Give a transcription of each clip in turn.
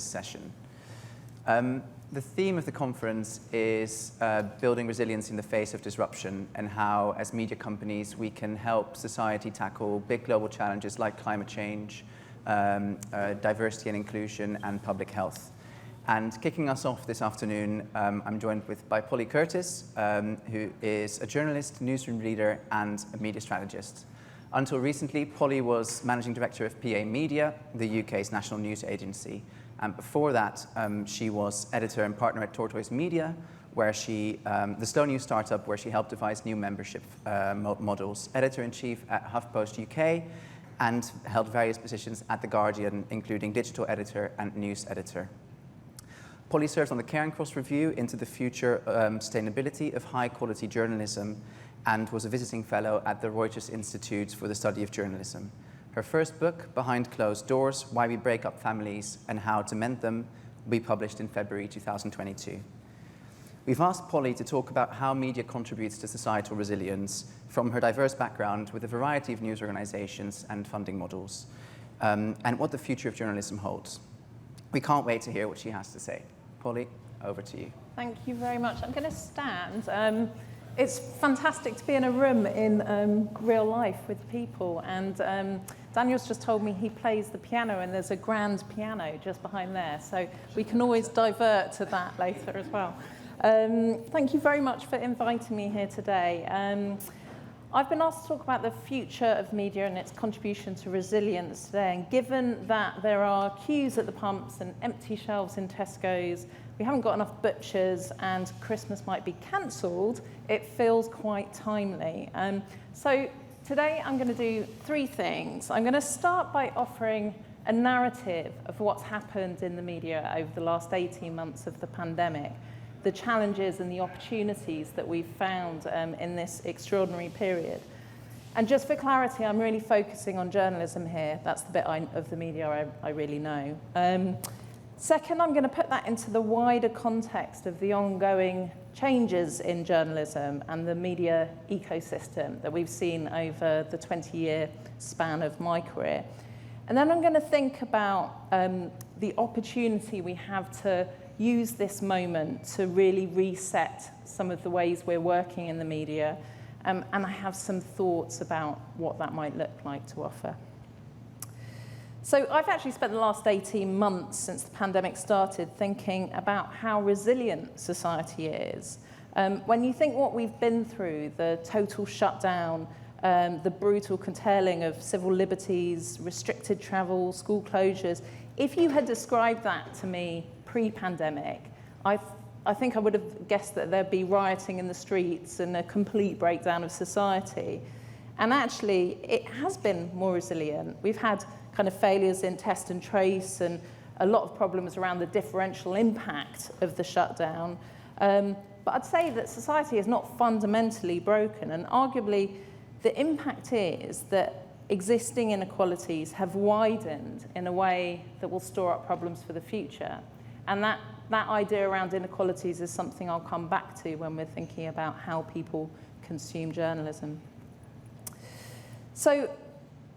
session. The theme of the conference is building resilience in the face of disruption, and how, as media companies, we can help society tackle big global challenges like climate change, diversity and inclusion, and public health. And kicking us off this afternoon, I'm joined by Polly Curtis, who is a journalist, newsroom leader, and a media strategist. Until recently, Polly was managing director of PA Media, the UK's national news agency. And before that, she was editor and partner at Tortoise Media, where the slow news startup where she helped devise new membership models, editor-in-chief at HuffPost UK, and held various positions at The Guardian, including digital editor and news editor. Polly serves on the Caring Cross Review into the future sustainability of high-quality journalism, and was a visiting fellow at the Reuters Institute for the Study of Journalism. Her first book, Behind Closed Doors, Why We Break Up Families and How to Mend Them, will be published in February 2022. We've asked Polly to talk about how media contributes to societal resilience from her diverse background with a variety of news organizations and funding models, and what the future of journalism holds. We can't wait to hear what she has to say. Polly, over to you. Thank you very much. I'm going to stand. It's fantastic to be in a room in real life with people, and Daniel's just told me he plays the piano, and there's a grand piano just behind there, so we can always divert to that later as well. Thank you very much for inviting me here today. I've been asked to talk about the future of media and its contribution to resilience today, and given that there are queues at the pumps and empty shelves in Tesco's, we haven't got enough butchers, and Christmas might be cancelled, it feels quite timely. So today I'm going to do three things. I'm going to start by offering a narrative of what's happened in the media over the last 18 months of the pandemic, the challenges and the opportunities that we've found in this extraordinary period. And just for clarity, I'm really focusing on journalism here. That's the bit of the media I really know. Second, I'm going to put that into the wider context of the ongoing changes in journalism and the media ecosystem that we've seen over the 20-year span of my career. And then I'm going to think about the opportunity we have to use this moment to really reset some of the ways we're working in the media. And I have some thoughts about what that might look like to offer. So I've actually spent the last 18 months since the pandemic started thinking about how resilient society is. When you think what we've been through, the total shutdown, the brutal curtailing of civil liberties, restricted travel, school closures, if you had described that to me pre-pandemic, I think I would have guessed that there'd be rioting in the streets and a complete breakdown of society. And actually, it has been more resilient. We've had kind of failures in test and trace and a lot of problems around the differential impact of the shutdown. But I'd say that society is not fundamentally broken, and arguably the impact is that existing inequalities have widened in a way that will store up problems for the future. And that idea around inequalities is something I'll come back to when we're thinking about how people consume journalism. So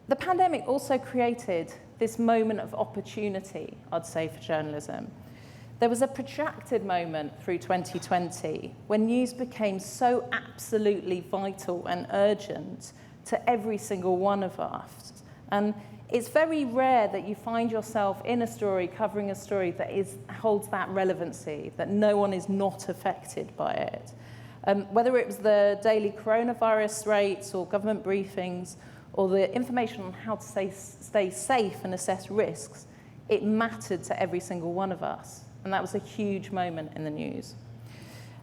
the pandemic also created this moment of opportunity, I'd say, for journalism. There was a protracted moment through 2020 when news became so absolutely vital and urgent to every single one of us. And it's very rare that you find yourself in a story, covering a story that holds that relevancy, that no one is not affected by it. Whether it was the daily coronavirus rates or government briefings, or the information on how to stay safe and assess risks, it mattered to every single one of us. And that was a huge moment in the news.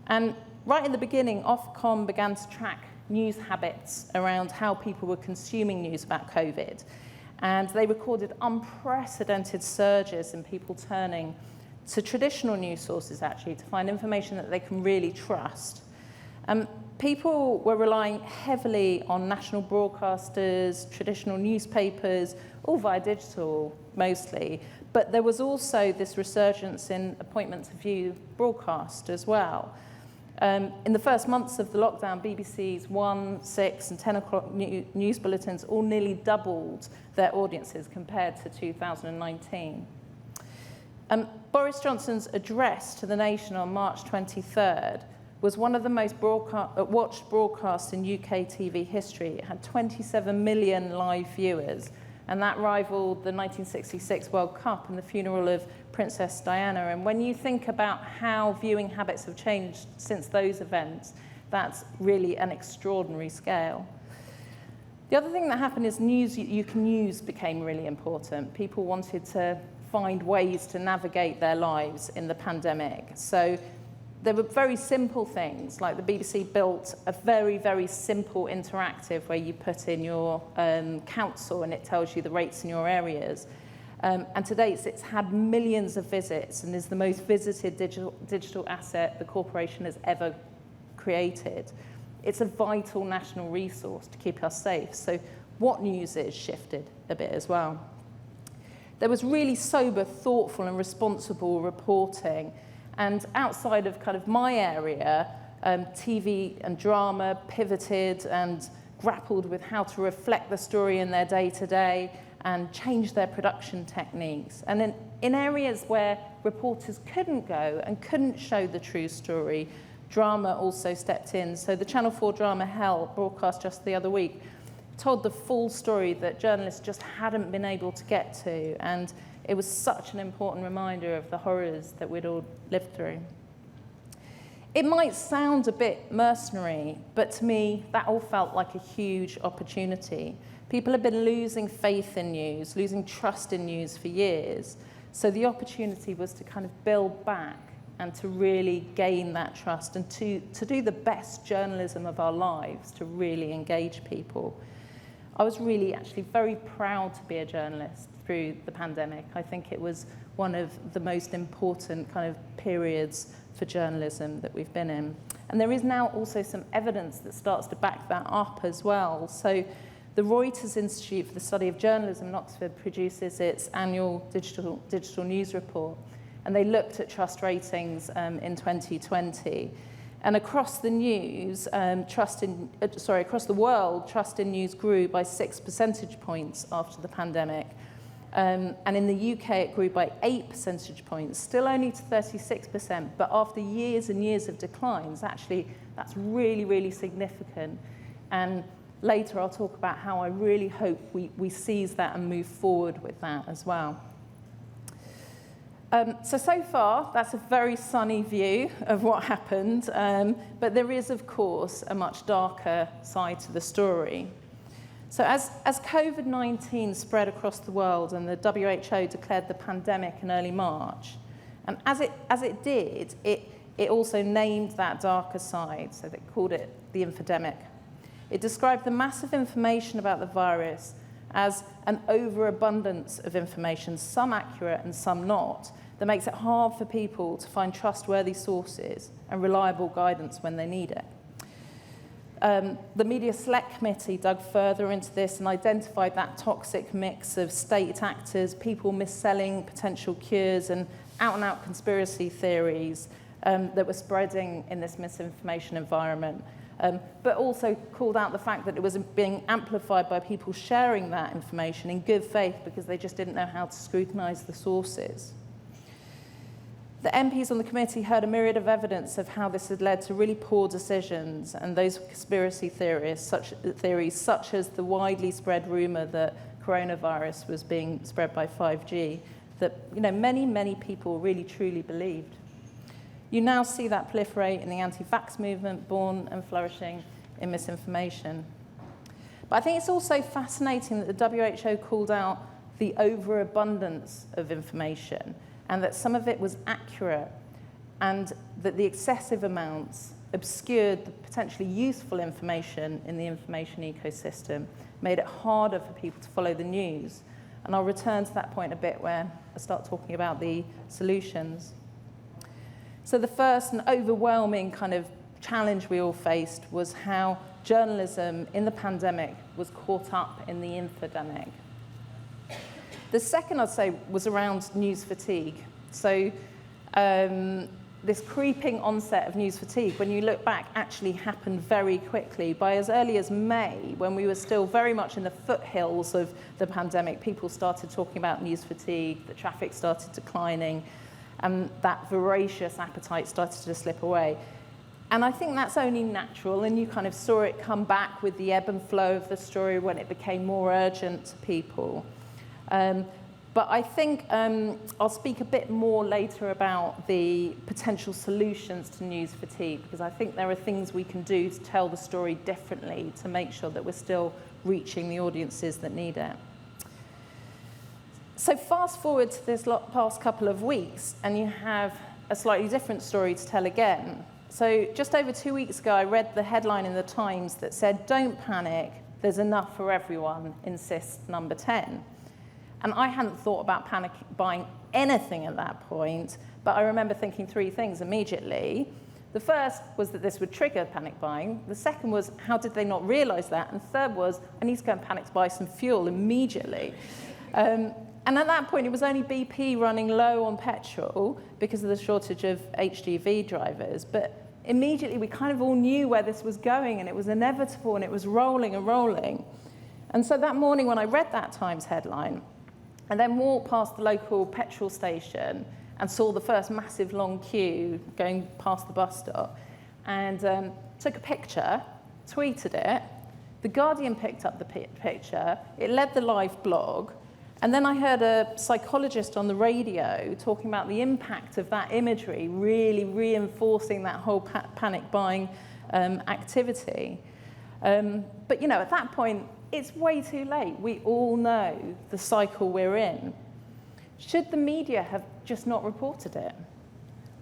And right at the beginning, Ofcom began to track news habits around how people were consuming news about COVID. And they recorded unprecedented surges in people turning to traditional news sources, actually, to find information that they can really trust. People were relying heavily on national broadcasters, traditional newspapers, all via digital mostly. But there was also this resurgence in appointment to view broadcast as well. In the first months of the lockdown, BBC's 1, 6 and 10 o'clock news bulletins all nearly doubled their audiences compared to 2019. Boris Johnson's address to the nation on March 23rd was one of the most watched broadcasts in UK TV history. It had 27 million live viewers, and that rivaled the 1966 World Cup and the funeral of Princess Diana. And when you think about how viewing habits have changed since those events, that's really an extraordinary scale. The other thing that happened is news you can use became really important. People wanted to find ways to navigate their lives in the pandemic. So there were very simple things, like the BBC built a very, very simple interactive where you put in your council and it tells you the rates in your areas. And to date, it's had millions of visits and is the most visited digital asset the corporation has ever created. It's a vital national resource to keep us safe. So what news is shifted a bit as well. There was really sober, thoughtful and responsible reporting. And outside of kind of my area, TV and drama pivoted and grappled with how to reflect the story in their day-to-day and change their production techniques. And in areas where reporters couldn't go and couldn't show the true story, drama also stepped in. So the Channel 4 drama Hell, broadcast just the other week, told the full story that journalists just hadn't been able to get to. And it was such an important reminder of the horrors that we'd all lived through. It might sound a bit mercenary, but to me, that all felt like a huge opportunity. People have been losing faith in news, losing trust in news for years. So the opportunity was to kind of build back and to really gain that trust and to do the best journalism of our lives, to really engage people. I was really actually very proud to be a journalist through the pandemic. I think it was one of the most important kind of periods for journalism that we've been in. And there is now also some evidence that starts to back that up as well. So the Reuters Institute for the Study of Journalism in Oxford produces its annual digital news report. And they looked at trust ratings in 2020. And across the news, across the world, trust in news grew by 6 percentage points after the pandemic. And in the UK, it grew by 8 percentage points, still only to 36%. But after years and years of declines, actually, that's really, really significant. And later, I'll talk about how I really hope we seize that and move forward with that as well. So far, that's a very sunny view of what happened, but there is, of course, a much darker side to the story. So as COVID-19 spread across the world and the WHO declared the pandemic in early March, and as it did, it also named that darker side, so they called it the infodemic. It described the massive information about the virus as an overabundance of information, some accurate and some not, that makes it hard for people to find trustworthy sources and reliable guidance when they need it. The Media Select Committee dug further into this and identified that toxic mix of state actors, people mis-selling potential cures and out-and-out conspiracy theories that were spreading in this misinformation environment. But also called out the fact that it was being amplified by people sharing that information in good faith because they just didn't know how to scrutinise the sources. The MPs on the committee heard a myriad of evidence of how this had led to really poor decisions and those conspiracy theories, such as the widely spread rumour that coronavirus was being spread by 5G, that many, many people really truly believed. You now see that proliferate in the anti-vax movement, born and flourishing in misinformation. But I think it's also fascinating that the WHO called out the overabundance of information and that some of it was accurate and that the excessive amounts obscured the potentially useful information in the information ecosystem, made it harder for people to follow the news. And I'll return to that point a bit where I start talking about the solutions. So the first and overwhelming kind of challenge we all faced was how journalism in the pandemic was caught up in the infodemic. The second, I'd say, was around news fatigue. So this creeping onset of news fatigue, when you look back, actually happened very quickly. By as early as May, when we were still very much in the foothills of the pandemic, people started talking about news fatigue, the traffic started declining, and that voracious appetite started to slip away. And I think that's only natural, and you kind of saw it come back with the ebb and flow of the story when it became more urgent to people. But I think I'll speak a bit more later about the potential solutions to news fatigue, because I think there are things we can do to tell the story differently to make sure that we're still reaching the audiences that need it. So fast forward to this past couple of weeks, and you have a slightly different story to tell again. So just over 2 weeks ago, I read the headline in the Times that said, "Don't panic, there's enough for everyone, insists Number 10. And I hadn't thought about panic buying anything at that point, but I remember thinking three things immediately. The first was that this would trigger panic buying. The second was, how did they not realize that? And third was, I need to go and panic buy some fuel immediately. And at that point, it was only BP running low on petrol because of the shortage of HGV drivers. But immediately, we kind of all knew where this was going, and it was inevitable, and it was rolling and rolling. And so that morning, when I read that Times headline, and then walked past the local petrol station and saw the first massive long queue going past the bus stop, and took a picture, tweeted it. The Guardian picked up the picture. It led the live blog. And then I heard a psychologist on the radio talking about the impact of that imagery, really reinforcing that whole panic buying activity. But, at that point, it's way too late. We all know the cycle we're in. Should the media have just not reported it?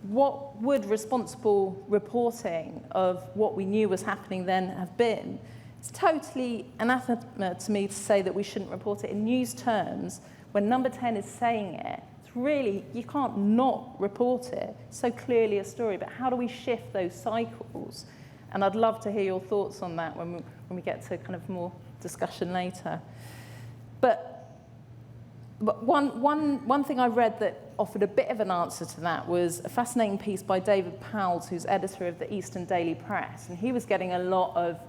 What would responsible reporting of what we knew was happening then have been? It's totally anathema to me to say that we shouldn't report it in news terms when Number 10 is saying it. It's really, you can't not report it. It's so clearly a story, but how do we shift those cycles? And I'd love to hear your thoughts on that when we get to kind of more discussion later. But one thing I read that offered a bit of an answer to that was a fascinating piece by David Powles, who's editor of the Eastern Daily Press. And he was getting a lot of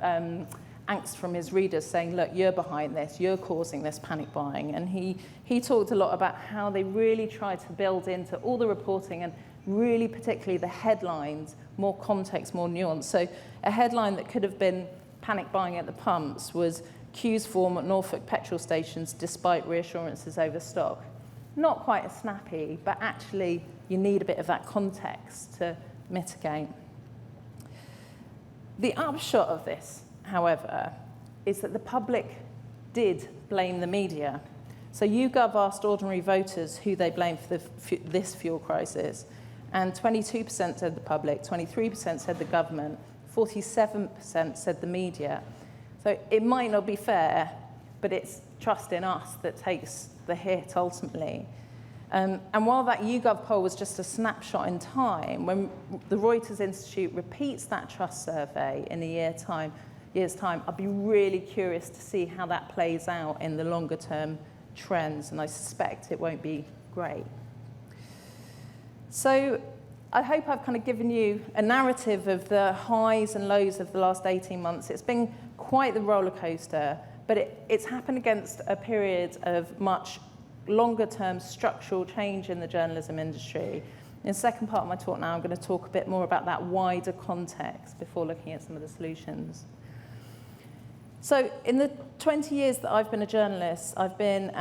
angst from his readers saying, look, you're behind this, you're causing this panic buying. And he talked a lot about how they really tried to build into all the reporting and really particularly the headlines, more context, more nuance. So a headline that could have been panic buying at the pumps was queues form at Norfolk petrol stations despite reassurances over stock. Not quite as snappy, but actually you need a bit of that context to mitigate. The upshot of this, however, is that the public did blame the media. So YouGov asked ordinary voters who they blamed for this fuel crisis, and 22% said the public, 23% said the government, 47% said the media. So it might not be fair, but it's trust in us that takes the hit ultimately. And while that YouGov poll was just a snapshot in time, when the Reuters Institute repeats that trust survey in a year's time, I'd be really curious to see how that plays out in the longer term trends, and I suspect it won't be great. So I hope I've kind of given you a narrative of the highs and lows of the last 18 months. It's been quite the roller coaster, but it's happened against a period of much longer term structural change in the journalism industry. In the second part of my talk now, I'm going to talk a bit more about that wider context before looking at some of the solutions. So in the 20 years that I've been a journalist, I've been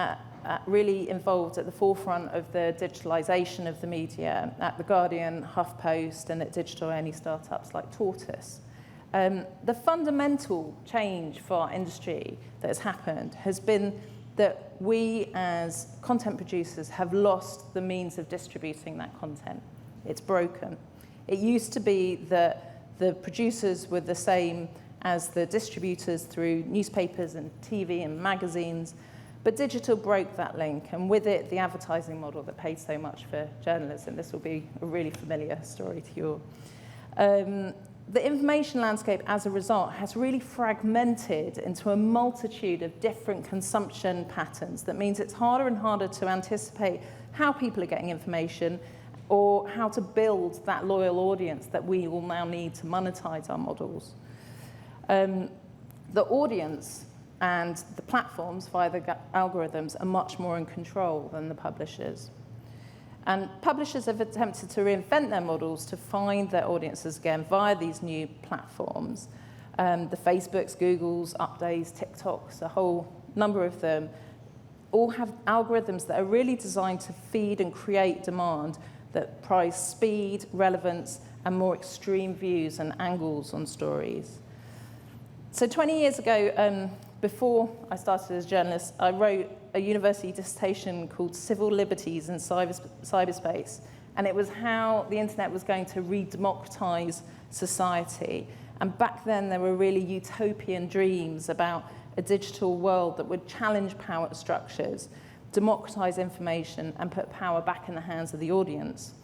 really involved at the forefront of the digitalization of the media at The Guardian, HuffPost, and at digital-only startups like Tortoise. The fundamental change for our industry that has happened has been that we as content producers have lost the means of distributing that content. It's broken. It used to be that the producers were the same as the distributors through newspapers and TV and magazines, but digital broke that link, and with it, the advertising model that paid so much for journalism. This will be a really familiar story to you all. The information landscape, as a result, has really fragmented into a multitude of different consumption patterns. That means it's harder and harder to anticipate how people are getting information or how to build that loyal audience that we will now need to monetize our models. The audience and the platforms via the algorithms are much more in control than the publishers. And publishers have attempted to reinvent their models to find their audiences again via these new platforms. The Facebooks, Googles, Updates, TikToks, a whole number of them, all have algorithms that are really designed to feed and create demand that prize speed, relevance, and more extreme views and angles on stories. So 20 years ago, before I started as a journalist, I wrote a university dissertation called Civil Liberties in Cyberspace, and it was how the internet was going to re-democratize society. And back then, there were really utopian dreams about a digital world that would challenge power structures, democratize information, and put power back in the hands of the audience.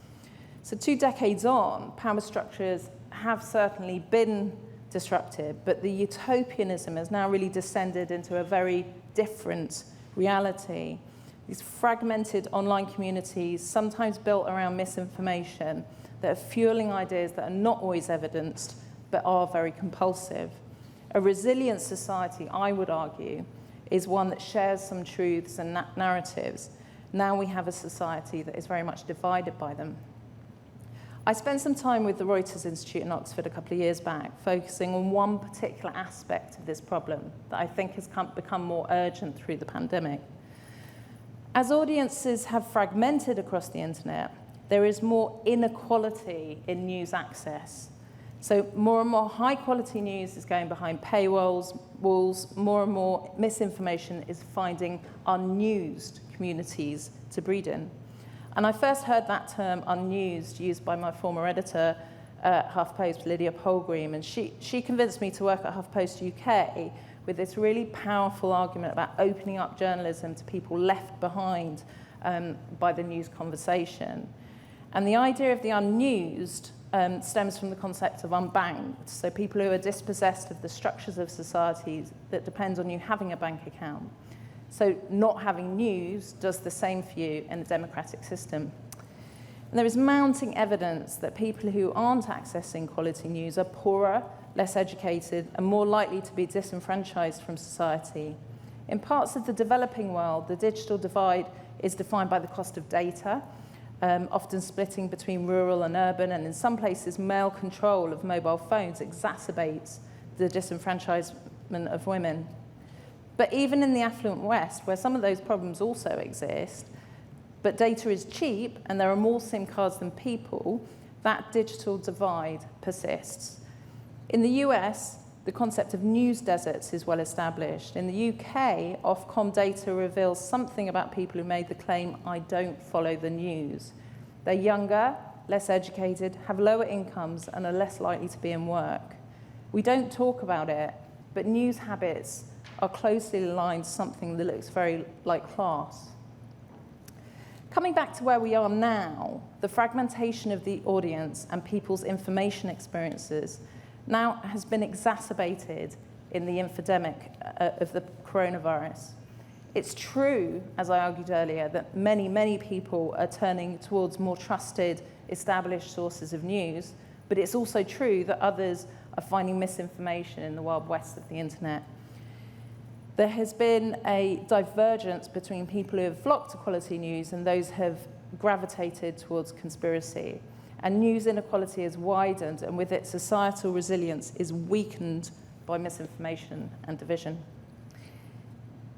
So 2 decades on, power structures have certainly been disrupted, but the utopianism has now really descended into a very different reality. These fragmented online communities, sometimes built around misinformation, that are fueling ideas that are not always evidenced, but are very compulsive. A resilient society, I would argue, is one that shares some truths and narratives. Now we have a society that is very much divided by them. I spent some time with the Reuters Institute in Oxford a couple of years back, focusing on one particular aspect of this problem that I think has become more urgent through the pandemic. As audiences have fragmented across the internet, there is more inequality in news access. So more and more high-quality news is going behind paywalls, walls. More and more misinformation is finding unused communities to breed in. And I first heard that term unused used by my former editor at HuffPost, Lydia Polgrim, and she convinced me to work at HuffPost UK with this really powerful argument about opening up journalism to people left behind by the news conversation. And the idea of the unused stems from the concept of unbanked, so people who are dispossessed of the structures of societies that depend on you having a bank account. So not having news does the same for you in a democratic system. And there is mounting evidence that people who aren't accessing quality news are poorer, less educated, and more likely to be disenfranchised from society. In parts of the developing world, the digital divide is defined by the cost of data, often splitting between rural and urban, and in some places, male control of mobile phones exacerbates the disenfranchisement of women. But even in the affluent West, where some of those problems also exist, but data is cheap and there are more SIM cards than people, that digital divide persists. In the US, the concept of news deserts is well established. In the UK, Ofcom data reveals something about people who made the claim, "I don't follow the news." They're younger, less educated, have lower incomes, and are less likely to be in work. We don't talk about it, but news habits are closely aligned to something that looks very like class. Coming back to where we are now, the fragmentation of the audience and people's information experiences now has been exacerbated in the infodemic of the coronavirus. It's true, as I argued earlier, that many, many people are turning towards more trusted, established sources of news, but it's also true that others are finding misinformation in the Wild West of the internet. There has been a divergence between people who have flocked to quality news and those who have gravitated towards conspiracy. And news inequality has widened, and with it, societal resilience is weakened by misinformation and division.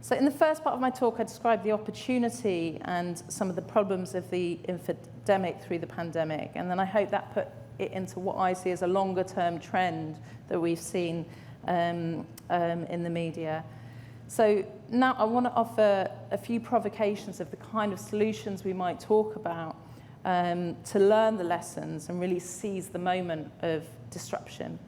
So in the first part of my talk, I described the opportunity and some of the problems of the infodemic through the pandemic, and then I hope that put it into what I see as a longer-term trend that we've seen in the media. So now I want to offer a few provocations of the kind of solutions we might talk about to learn the lessons and really seize the moment of disruption.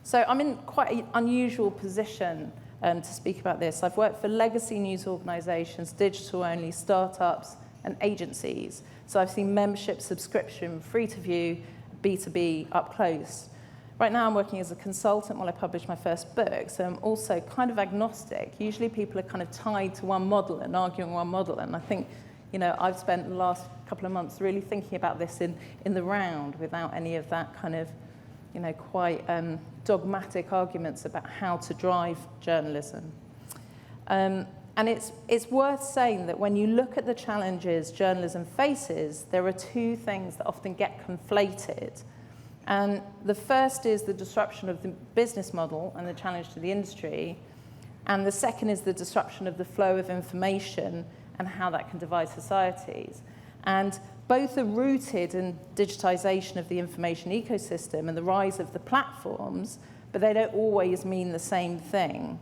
So I'm in quite an unusual position to speak about this. I've worked for legacy news organizations, digital-only startups, and agencies. So I've seen membership, subscription, free-to-view, B2B up close. Right now I'm working as a consultant while I publish my first book, so I'm also kind of agnostic. Usually people are kind of tied to one model and arguing one model, and I think, I've spent the last couple of months really thinking about this in the round without any of that kind of, quite dogmatic arguments about how to drive journalism. And it's worth saying that when you look at the challenges journalism faces, there are two things that often get conflated. And the first is the disruption of the business model and the challenge to the industry. And the second is the disruption of the flow of information and how that can divide societies. And both are rooted in digitization of the information ecosystem and the rise of the platforms, but they don't always mean the same thing.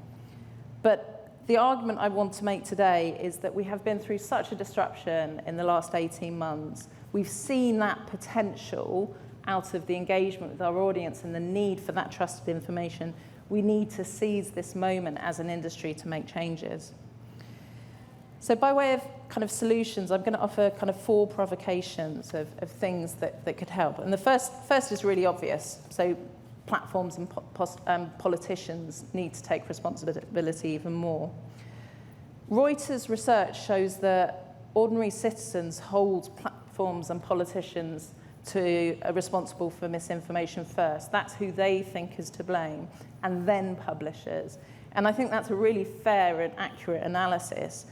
But the argument I want to make today is that we have been through such a disruption in the last 18 months. We've seen that potential out of the engagement with our audience and the need for that trusted information. We need to seize this moment as an industry to make changes. So by way of kind of solutions, I'm going to offer kind of 4 provocations of things that could help. And the first is really obvious. So platforms and politicians need to take responsibility even more. Reuters research shows that ordinary citizens hold platforms and politicians are responsible for misinformation first. That's who they think is to blame, and then publishers. And I think that's a really fair and accurate analysis.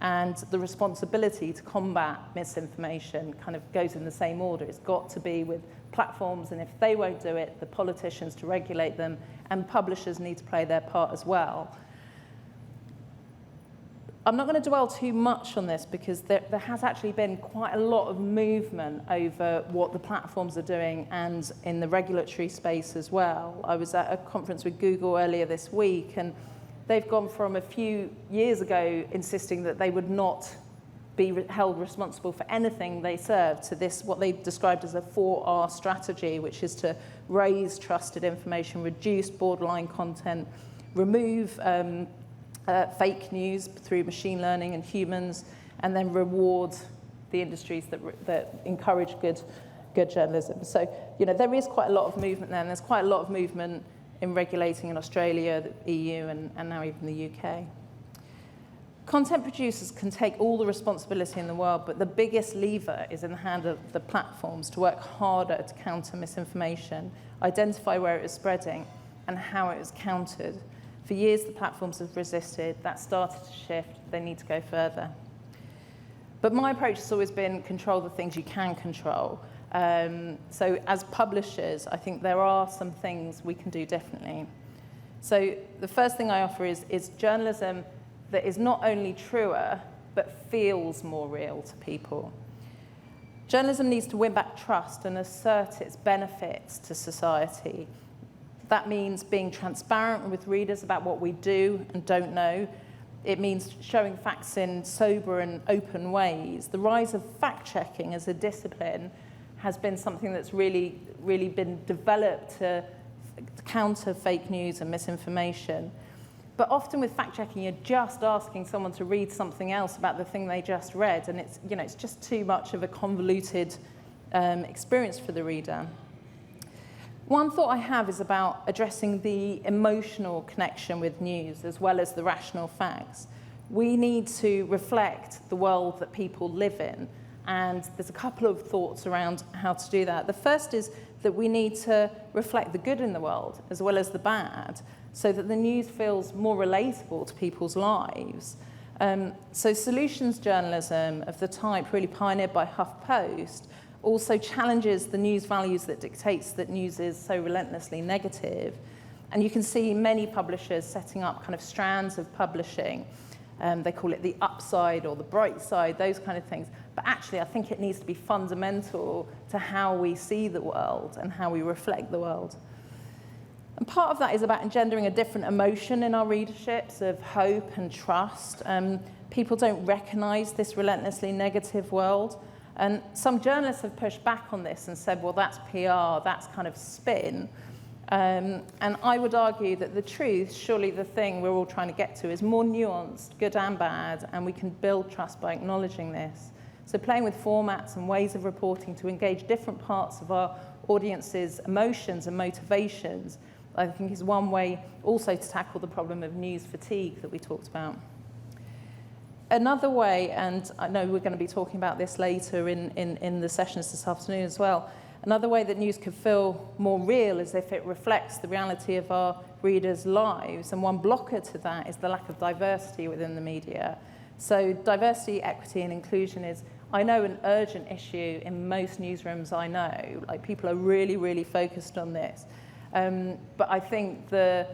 And the responsibility to combat misinformation kind of goes in the same order. It's got to be with platforms, and if they won't do it, the politicians to regulate them, and publishers need to play their part as well. I'm not going to dwell too much on this because there has actually been quite a lot of movement over what the platforms are doing and in the regulatory space as well. I was at a conference with Google earlier this week, and they've gone from a few years ago insisting that they would not be held responsible for anything they serve to this, what they described as a 4R strategy, which is to raise trusted information, reduce borderline content, remove fake news through machine learning and humans, and then reward the industries that encourage good journalism. So, there is quite a lot of movement there, and there's quite a lot of movement in regulating in Australia, the EU, and now even the UK. Content producers can take all the responsibility in the world, but the biggest lever is in the hand of the platforms to work harder to counter misinformation, identify where it is spreading, and how it is countered. For years, the platforms have resisted. That started to shift. They need to go further. But my approach has always been control the things you can control. So as publishers, I think there are some things we can do differently. So the first thing I offer is journalism that is not only truer, but feels more real to people. Journalism needs to win back trust and assert its benefits to society. That means being transparent with readers about what we do and don't know. It means showing facts in sober and open ways. The rise of fact-checking as a discipline has been something that's really, really been developed to counter fake news and misinformation. But often with fact-checking, you're just asking someone to read something else about the thing they just read, and it's just too much of a convoluted experience for the reader. One thought I have is about addressing the emotional connection with news as well as the rational facts. We need to reflect the world that people live in, and there's a couple of thoughts around how to do that. The first is that we need to reflect the good in the world as well as the bad, so that the news feels more relatable to people's lives. So solutions journalism of the type really pioneered by HuffPost also challenges the news values that dictates that news is so relentlessly negative. And you can see many publishers setting up kind of strands of publishing. They call it the upside or the bright side, those kind of things. But actually, I think it needs to be fundamental to how we see the world and how we reflect the world. And part of that is about engendering a different emotion in our readerships of hope and trust. People don't recognize this relentlessly negative world. And some journalists have pushed back on this and said, well, that's PR, that's kind of spin. And I would argue that the truth, surely the thing we're all trying to get to, is more nuanced, good and bad, and we can build trust by acknowledging this. So playing with formats and ways of reporting to engage different parts of our audience's emotions and motivations, I think is one way also to tackle the problem of news fatigue that we talked about. Another way, and I know we're going to be talking about this later in the sessions this afternoon as well, another way that news could feel more real is if it reflects the reality of our readers' lives. And one blocker to that is the lack of diversity within the media. So diversity, equity, and inclusion is, I know, an urgent issue in most newsrooms I know. Like, people are really, really focused on this. But I think the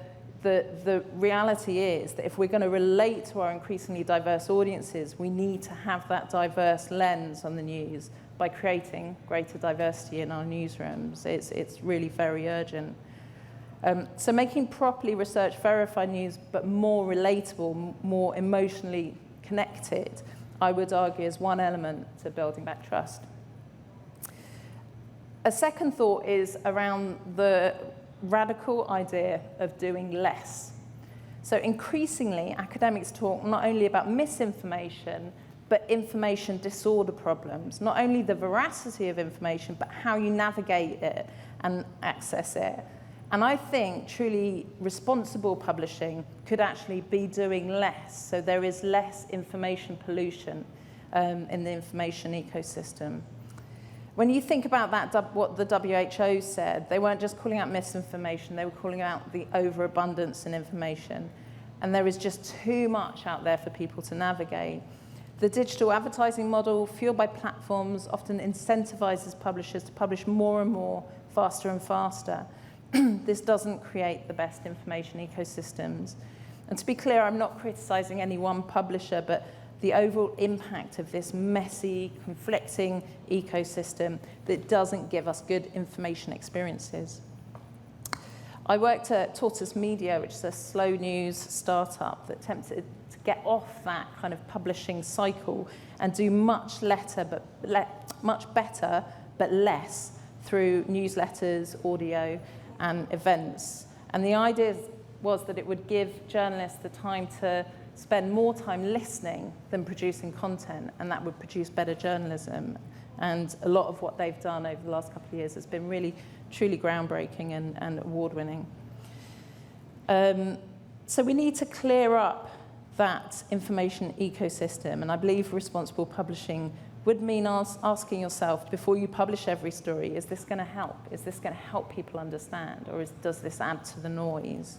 reality is that if we're going to relate to our increasingly diverse audiences, we need to have that diverse lens on the news by creating greater diversity in our newsrooms. It's really very urgent. So making properly researched, verified news, but more relatable, more emotionally connected, I would argue, is one element to building back trust. A second thought is around the radical idea of doing less. So increasingly, academics talk not only about misinformation, but information disorder problems, not only the veracity of information, but how you navigate it and access it. And I think truly responsible publishing could actually be doing less, so there is less information pollution in the information ecosystem. When you think about that, what the WHO said, they weren't just calling out misinformation, they were calling out the overabundance in information. And there is just too much out there for people to navigate. The digital advertising model, fueled by platforms, often incentivizes publishers to publish more and more, faster and faster. This doesn't create the best information ecosystems. And to be clear, I'm not criticizing any one publisher, but the overall impact of this messy, conflicting ecosystem that doesn't give us good information experiences. I worked at Tortoise Media, which is a slow news startup that attempted to get off that kind of publishing cycle and do much better, but less through newsletters, audio, and events. And the idea was that it would give journalists the time to spend more time listening than producing content, and that would produce better journalism. And a lot of what they've done over the last couple of years has been really, truly groundbreaking and award-winning. So we need to clear up that information ecosystem, and I believe responsible publishing would mean asking yourself, before you publish every story, is this going to help? Is this going to help people understand, or does this add to the noise?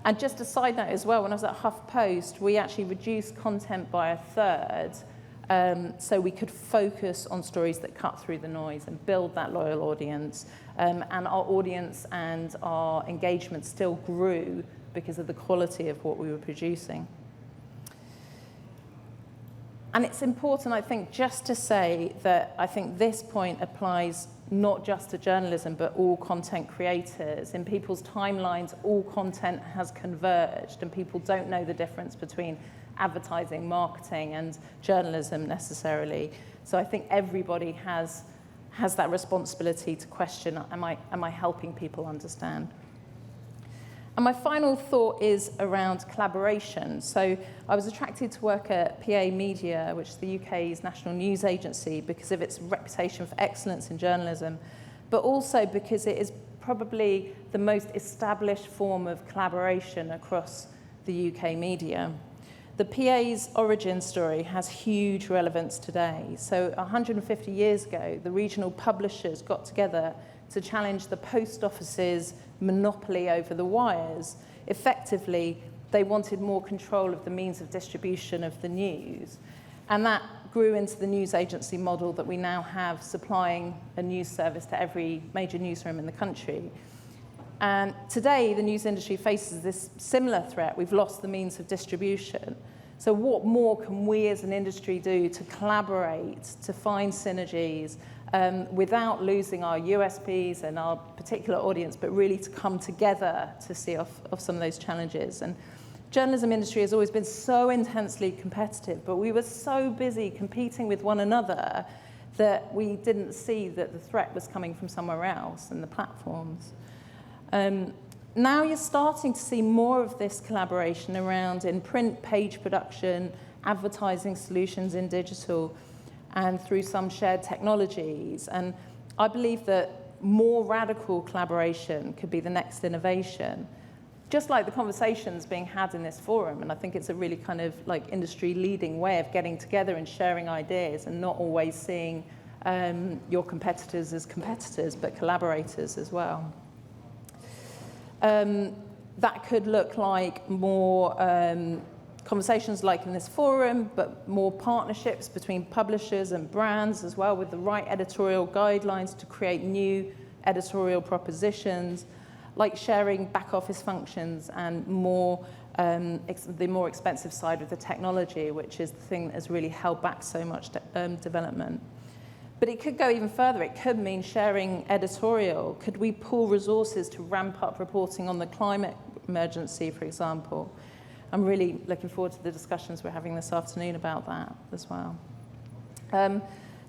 And just a side note as well, when I was at HuffPost, we actually reduced content by 1/3 so we could focus on stories that cut through the noise and build that loyal audience. And our audience and our engagement still grew because of the quality of what we were producing. And it's important, I think, just to say that I think this point applies not just to journalism, but all content creators. In people's timelines, all content has converged, and people don't know the difference between advertising, marketing, and journalism necessarily. So I think everybody has that responsibility to question, am I helping people understand? And my final thought is around collaboration. So I was attracted to work at PA Media, which is the UK's national news agency, because of its reputation for excellence in journalism, but also because it is probably the most established form of collaboration across the UK media. The PA's origin story has huge relevance today. So 150 years ago, the regional publishers got together to challenge the post office's monopoly over the wires. Effectively, they wanted more control of the means of distribution of the news. And that grew into the news agency model that we now have, supplying a news service to every major newsroom in the country. And today, the news industry faces this similar threat. We've lost the means of distribution. So what more can we as an industry do to collaborate, to find synergies, without losing our USPs and our particular audience, but really to come together to see off some of those challenges? And journalism industry has always been so intensely competitive, but we were so busy competing with one another that we didn't see that the threat was coming from somewhere else and the platforms. Now you're starting to see more of this collaboration around in print, page production, advertising solutions in digital, and through some shared technologies. And I believe that more radical collaboration could be the next innovation. just like the conversations being had in this forum, and I think it's a really kind of like industry-leading way of getting together and sharing ideas and not always seeing your competitors as competitors, but collaborators as well. That could look like more conversations like in this forum, but more partnerships between publishers and brands as well, with the right editorial guidelines to create new editorial propositions, like sharing back office functions and more the more expensive side of the technology, which is the thing that has really held back so much development. But it could go even further. It could mean sharing editorial. Could we pool resources to ramp up reporting on the climate emergency, for example? I'm really looking forward to the discussions we're having this afternoon about that as well.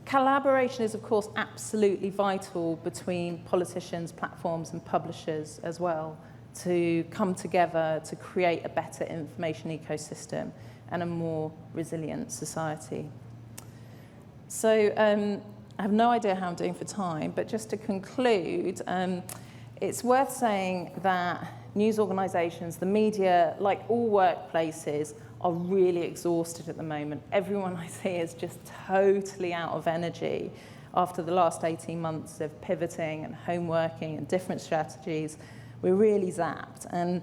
Collaboration is, of course, absolutely vital between politicians, platforms, and publishers as well, to come together to create a better information ecosystem and a more resilient society. So I have no idea how I'm doing for time, but just to conclude, it's worth saying that news organisations, the media, like all workplaces, are really exhausted at the moment. Everyone I see is just totally out of energy after the last 18 months of pivoting and homeworking and different strategies. We're really zapped, and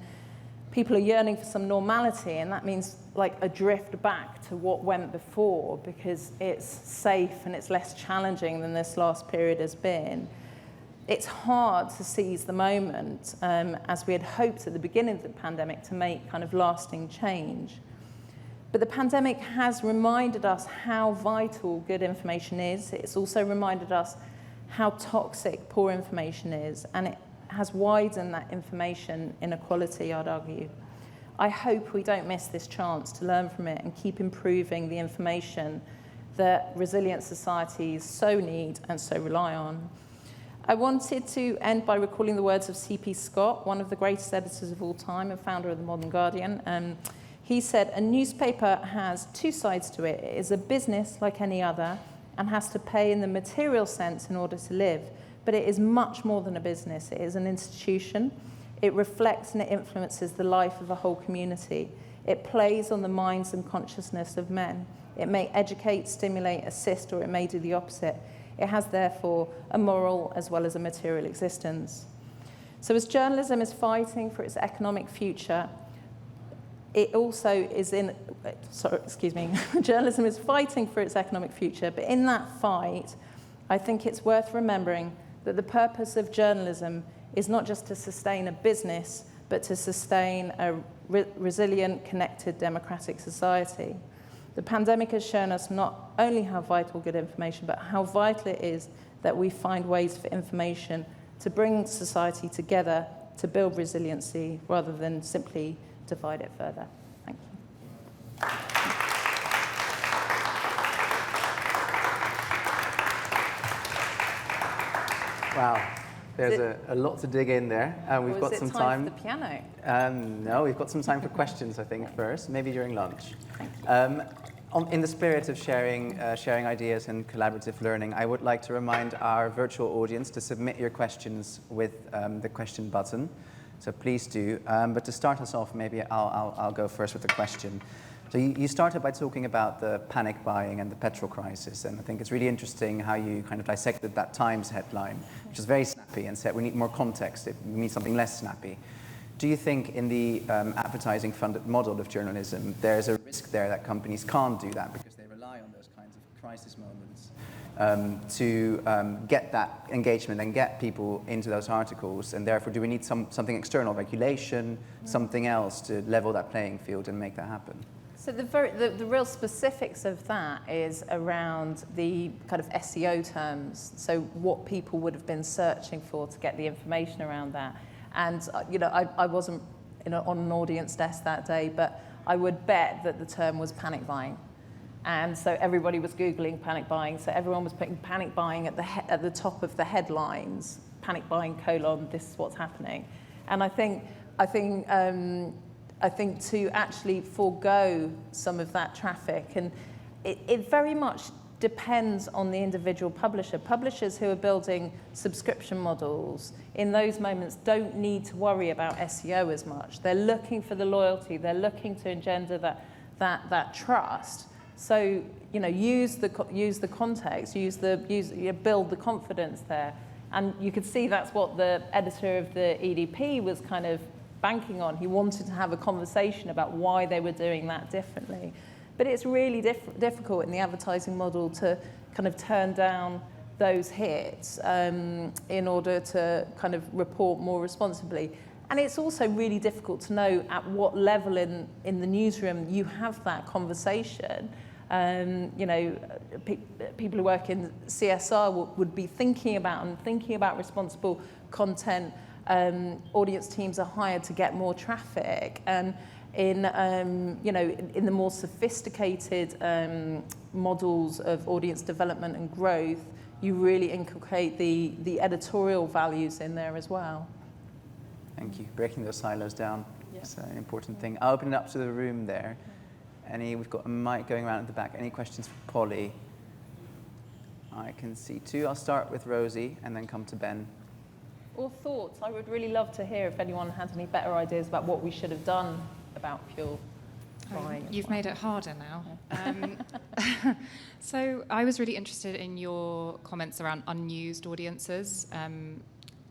people are yearning for some normality, and that means like a drift back to what went before, because it's safe and it's less challenging than this last period has been. It's hard to seize the moment, as we had hoped at the beginning of the pandemic, to make kind of lasting change. But the pandemic has reminded us how vital good information is. It's also reminded us how toxic poor information is, and it has widened that information inequality, I'd argue. I hope we don't miss this chance to learn from it and keep improving the information that resilient societies so need and so rely on. I wanted to end by recalling the words of C.P. Scott, one of the greatest editors of all time and founder of the Modern Guardian. He said, "A newspaper has two sides to it. It is a business like any other and has to pay in the material sense in order to live. But it is much more than a business. It is an institution. It reflects and it influences the life of a whole community. It plays on the minds and consciousness of men. It may educate, stimulate, assist, or it may do the opposite. It has, therefore, a moral as well as a material existence." So as journalism is fighting for its economic future, it also is journalism is fighting for its economic future, but in that fight, I think it's worth remembering that the purpose of journalism is not just to sustain a business, but to sustain a resilient, connected, democratic society. The pandemic has shown us not only how vital good information, but how vital it is that we find ways for information to bring society together to build resiliency rather than simply divide it further. Thank you. Wow, there's a lot to dig in there. We've got some time. For the piano? No, we've got some time for questions, I think, first, maybe during lunch. Thank you. In the spirit of sharing ideas and collaborative learning, I would like to remind our virtual audience to submit your questions with the question button. So please do. But to start us off, maybe I'll go first with the question. So you started by talking about the panic buying and the petrol crisis, and I think it's really interesting how you kind of dissected that Times headline, which is very snappy, and said we need more context, we need something less snappy. Do you think in the advertising-funded model of journalism, there's a risk there that companies can't do that because they rely on those kinds of crisis moments to get that engagement and get people into those articles, and therefore do we need something external, regulation, something else to level that playing field and make that happen? So the real specifics of that is around the kind of SEO terms, so what people would have been searching for to get the information around that. And I wasn't on an audience desk that day, but I would bet that the term was panic buying. And so everybody was Googling panic buying, so everyone was putting panic buying at the top of the headlines, panic buying : this is what's happening. And I think to actually forego some of that traffic, and it very much depends on the individual publisher. Publishers who are building subscription models in those moments don't need to worry about SEO as much. They're looking for the loyalty. They're looking to engender that trust. So, you know, use the context, build the confidence there. And you could see that's what the editor of the EDP was kind of banking on. He wanted to have a conversation about why they were doing that differently. But it's really difficult in the advertising model to kind of turn down those hits in order to kind of report more responsibly. And it's also really difficult to know at what level in the newsroom you have that conversation. You know, people who work in CSR would be thinking about responsible content. Audience teams are hired to get more traffic, and you know, in the more sophisticated models of audience development and growth, you really inculcate the editorial values in there as well. Thank you. Breaking those silos down Yeah. is an important thing. I'll open it up to the room there. We've got a mic going around at the back. Any questions for Polly? I can see two. I'll start with Rosie and then come to Ben. Or thoughts. I would really love to hear if anyone has any better ideas about what we should have done about fuel buying. You've made it harder now. So I was really interested in your comments around unused audiences.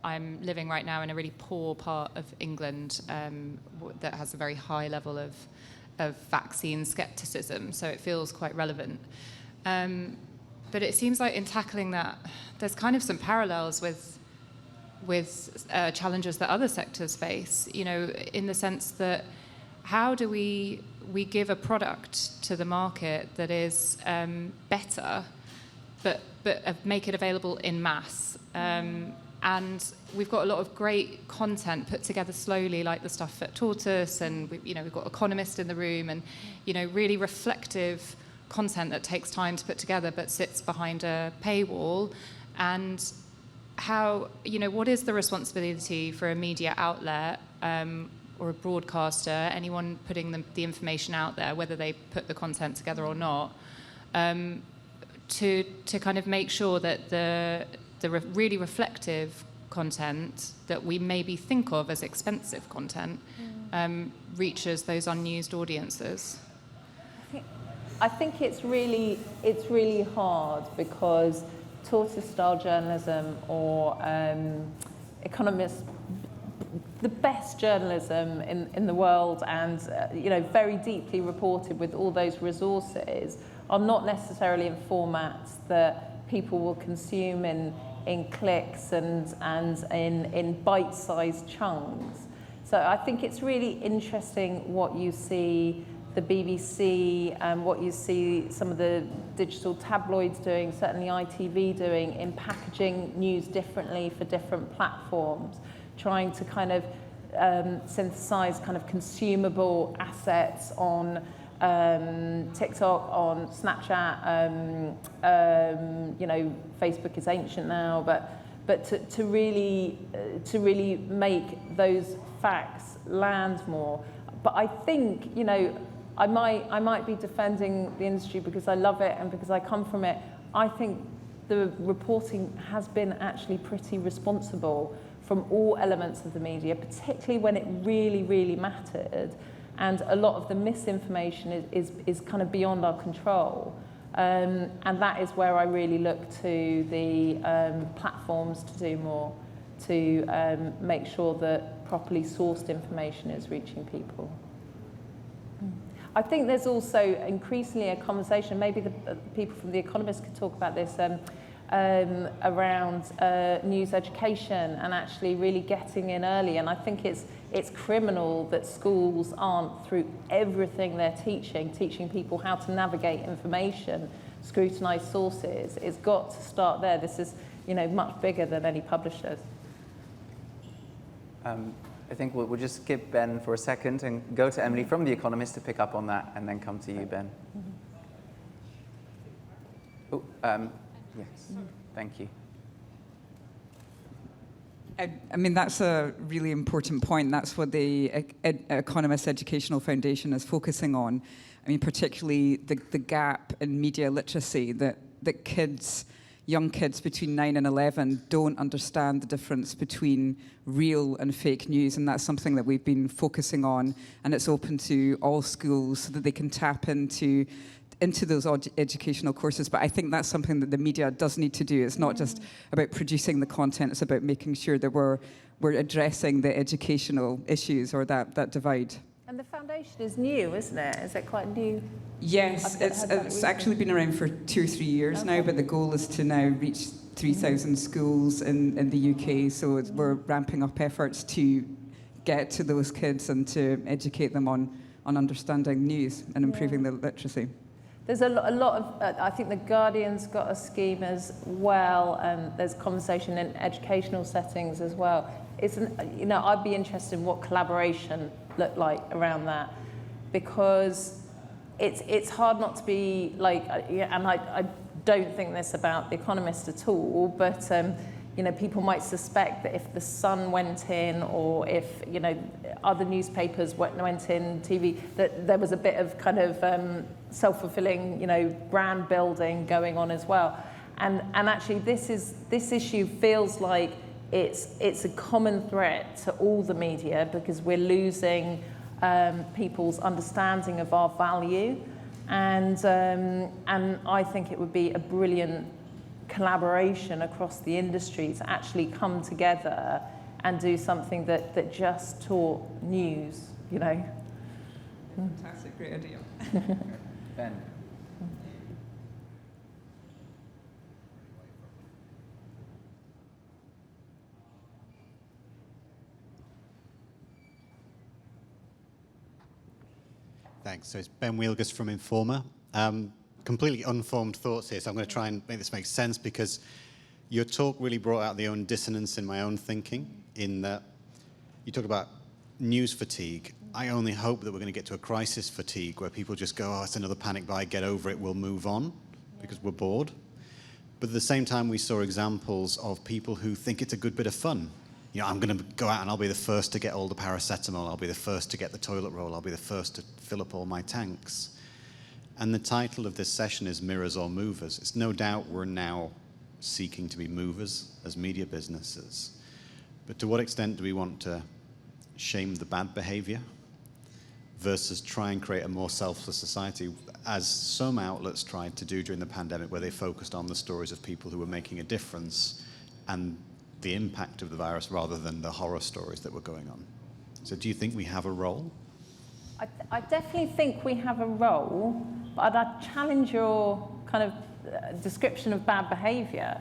I'm living right now in a really poor part of England that has a very high level of vaccine skepticism, so it feels quite relevant. But it seems like in tackling that, there's kind of some parallels with challenges that other sectors face, you know, in the sense that how do we give a product to the market that is better, but make it available in mass? And we've got a lot of great content put together slowly, like the stuff at Tortoise, and we've got Economist in the room, and really reflective content that takes time to put together, but sits behind a paywall. And how, what is the responsibility for a media outlet or a broadcaster, anyone putting the information out there, whether they put the content together or not, to kind of make sure that the really reflective content that we maybe think of as expensive content reaches those unused audiences? I think it's really hard because tortoise-style journalism or Economist, the best journalism in the world, and very deeply reported with all those resources, are not necessarily in formats that people will consume in clicks and in bite-sized chunks. So I think it's really interesting what you see the BBC and what you see some of the digital tabloids doing, certainly ITV doing, in packaging news differently for different platforms, trying to kind of synthesize kind of consumable assets on TikTok, on Snapchat. Facebook is ancient now, but to really make those facts land more. But I think I might be defending the industry because I love it and because I come from it. I think the reporting has been actually pretty responsible from all elements of the media, particularly when it really, really mattered. And a lot of the misinformation is kind of beyond our control. And that is where I really look to the platforms to do more, to make sure that properly sourced information is reaching people. I think there's also increasingly a conversation, maybe the people from The Economist could talk about this, around news education and actually really getting in early. And I think it's criminal that schools aren't, through everything they're teaching people how to navigate information, scrutinize sources. It's got to start there. This is, much bigger than any publishers. I think we'll just skip Ben for a second and go to Emily from The Economist to pick up on that, and then come to you, Ben. Yes, thank you. I mean, that's a really important point. That's what the Economist Educational Foundation is focusing on. I mean, particularly the gap in media literacy that that young kids between 9 and 11 don't understand the difference between real and fake news, and that's something that we've been focusing on, and it's open to all schools so that they can tap into those educational courses. But I think that's something that the media does need to do. It's not just about producing the content, it's about making sure that we're addressing the educational issues or that divide. And the foundation is new, isn't it? Is it quite new? Yes, it's actually been around for 2 or 3 years now, but the goal is to now reach 3,000 schools in the UK. So we're ramping up efforts to get to those kids and to educate them on understanding news and improving their literacy. There's a lot of, I think the Guardian's got a scheme as well, and there's conversation in educational settings as well. I'd be interested in what collaboration looked like around that, because it's hard not to be like, and I don't think this about The Economist at all, but people might suspect that if The Sun went in, or if other newspapers went in, TV, that there was a bit of kind of self-fulfilling brand building going on as well. And actually this issue feels like it's a common threat to all the media, because we're losing people's understanding of our value, and I think it would be a brilliant collaboration across the industry to actually come together and do something that just taught news. Fantastic, great idea. Ben. Thanks. So it's Ben Wielgus from Informa. Completely unformed thoughts here, so I'm going to try and make this make sense, because your talk really brought out the own dissonance in my own thinking, in that you talk about news fatigue. I only hope that we're going to get to a crisis fatigue where people just go, oh, it's another panic buy, get over it, we'll move on, because we're bored. But at the same time, we saw examples of people who think it's a good bit of fun. I'm going to go out and I'll be the first to get all the paracetamol, I'll be the first to get the toilet roll, I'll be the first to fill up all my tanks. And the title of this session is Mirrors or Movers. It's no doubt we're now seeking to be movers as media businesses. But to what extent do we want to shame the bad behavior versus try and create a more selfless society, as some outlets tried to do during the pandemic, where they focused on the stories of people who were making a difference and the impact of the virus rather than the horror stories that were going on. So do you think we have a role? I definitely think we have a role, but I'd challenge your kind of description of bad behaviour,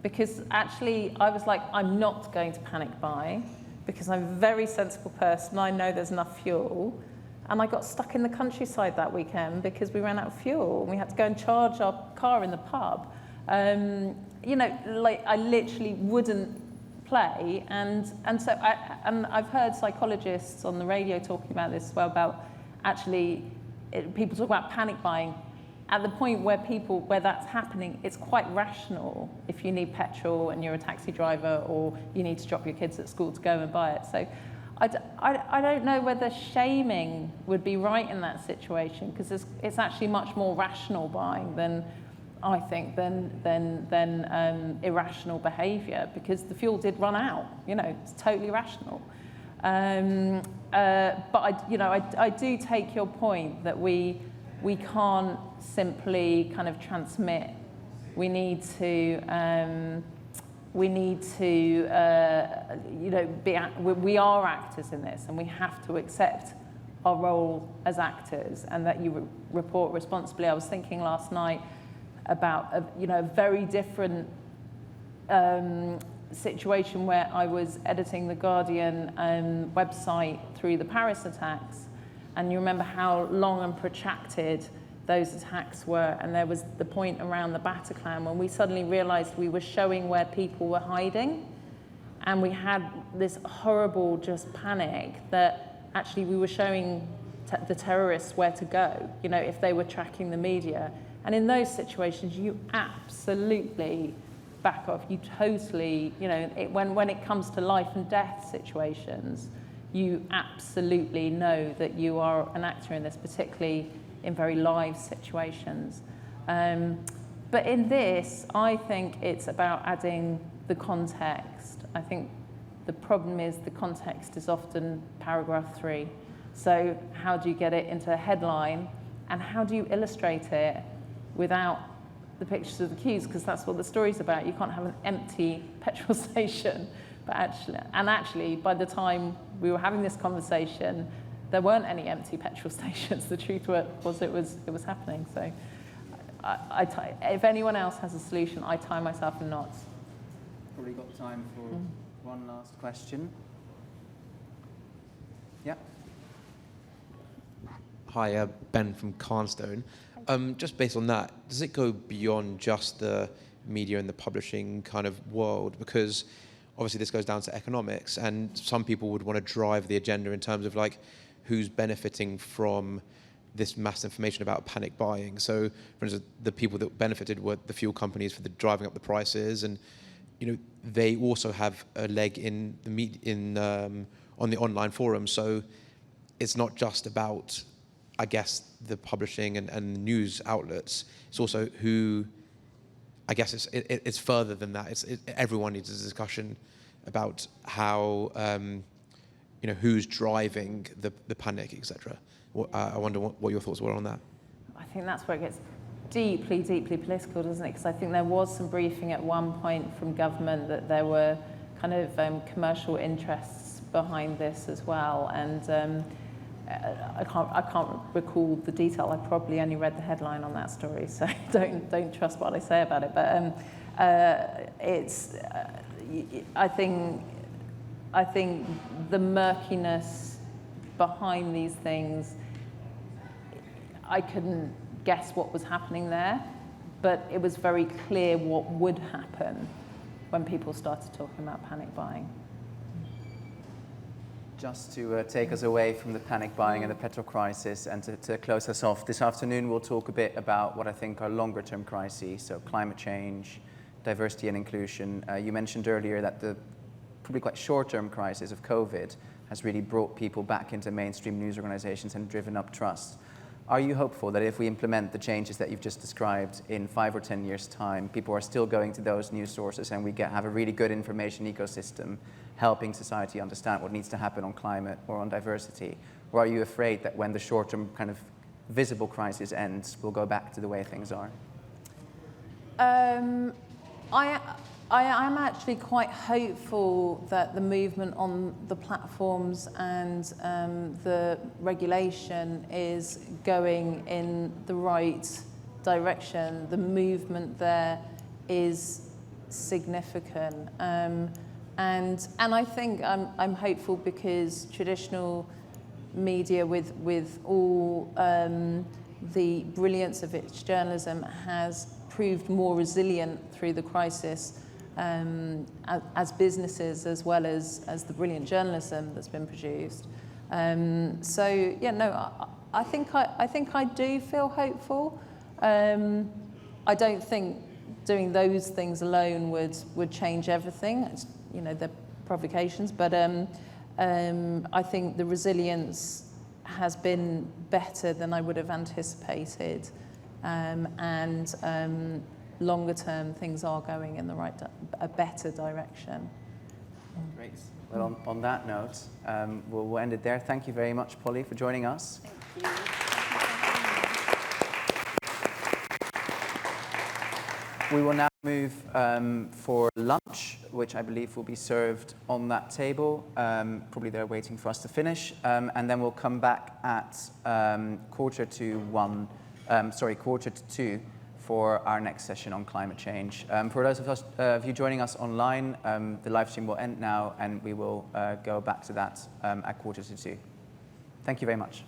because actually I was like, I'm not going to panic buy, because I'm a very sensible person, I know there's enough fuel, and I got stuck in the countryside that weekend because we ran out of fuel and we had to go and charge our car in the pub. I literally wouldn't play, and so I've heard psychologists on the radio talking about this as well, about actually people talk about panic buying at the point where that's happening. It's quite rational if you need petrol and you're a taxi driver, or you need to drop your kids at school to go and buy it. So I don't know whether shaming would be right in that situation, because it's actually much more rational buying than irrational behaviour, because the fuel did run out. It's totally rational. But I do take your point that we can't simply kind of transmit. We need to we are actors in this, and we have to accept our role as actors, and that you report responsibly. I was thinking last night about a very different situation where I was editing the Guardian website through the Paris attacks, and you remember how long and protracted those attacks were, and there was the point around the Bataclan when we suddenly realized we were showing where people were hiding, and we had this horrible just panic that actually we were showing the terrorists where to go, if they were tracking the media. And in those situations, you absolutely back off. You totally, when it comes to life and death situations, you absolutely know that you are an actor in this, particularly in very live situations. But in this, I think it's about adding the context. I think the problem is the context is often paragraph 3. So how do you get it into a headline, and how do you illustrate it without the pictures of the queues? Because that's what the story's about. You can't have an empty petrol station. But actually, by the time we were having this conversation, there weren't any empty petrol stations. The truth was it was happening. So if anyone else has a solution, I tie myself in knots. Probably got time for one last question. Yeah. Hi, Ben from Carnstone. Just based on that, does it go beyond just the media and the publishing kind of world? Because obviously this goes down to economics, and some people would want to drive the agenda in terms of like who's benefiting from this mass information about panic buying. So, for instance, the people that benefited were the fuel companies for the driving up the prices, and they also have a leg in the on the online forums. So, it's not just about, I guess, the publishing and the news outlets. It's also who, I guess, it's further than that. Everyone needs a discussion about how who's driving the panic, etc. I wonder what your thoughts were on that. I think that's where it gets deeply, deeply political, doesn't it? Because I think there was some briefing at one point from government that there were kind of commercial interests behind this as well. And I can't recall the detail. I probably only read the headline on that story, so don't trust what I say about it. But I think the murkiness behind these things, I couldn't guess what was happening there, but it was very clear what would happen when people started talking about panic buying. Just to take us away from the panic buying and the petrol crisis, and to close us off, this afternoon we'll talk a bit about what I think are longer term crises, so climate change, diversity and inclusion. You mentioned earlier that the probably quite short-term crisis of COVID has really brought people back into mainstream news organizations and driven up trust. Are you hopeful that if we implement the changes that you've just described in 5 or 10 years' time, people are still going to those news sources and we have a really good information ecosystem helping society understand what needs to happen on climate or on diversity? Or are you afraid that when the short-term kind of visible crisis ends, we'll go back to the way things are? I am actually quite hopeful that the movement on the platforms and the regulation is going in the right direction. The movement there is significant. And I think I'm hopeful because traditional media, with all the brilliance of its journalism, has proved more resilient through the crisis as businesses, as well as the brilliant journalism that's been produced. So yeah, no, I think I do feel hopeful. I don't think doing those things alone would change everything. It's, they're provocations, but I think the resilience has been better than I would have anticipated, and longer term things are going in a better direction. Great. Well, on that note, we'll end it there. Thank you very much, Polly, for joining us. Thank you. We will now move for lunch, which I believe will be served on that table. Probably they're waiting for us to finish. And then we'll come back at 2:45 for our next session on climate change. For those of you joining us online, the live stream will end now, and we will go back to that at 2:45. Thank you very much.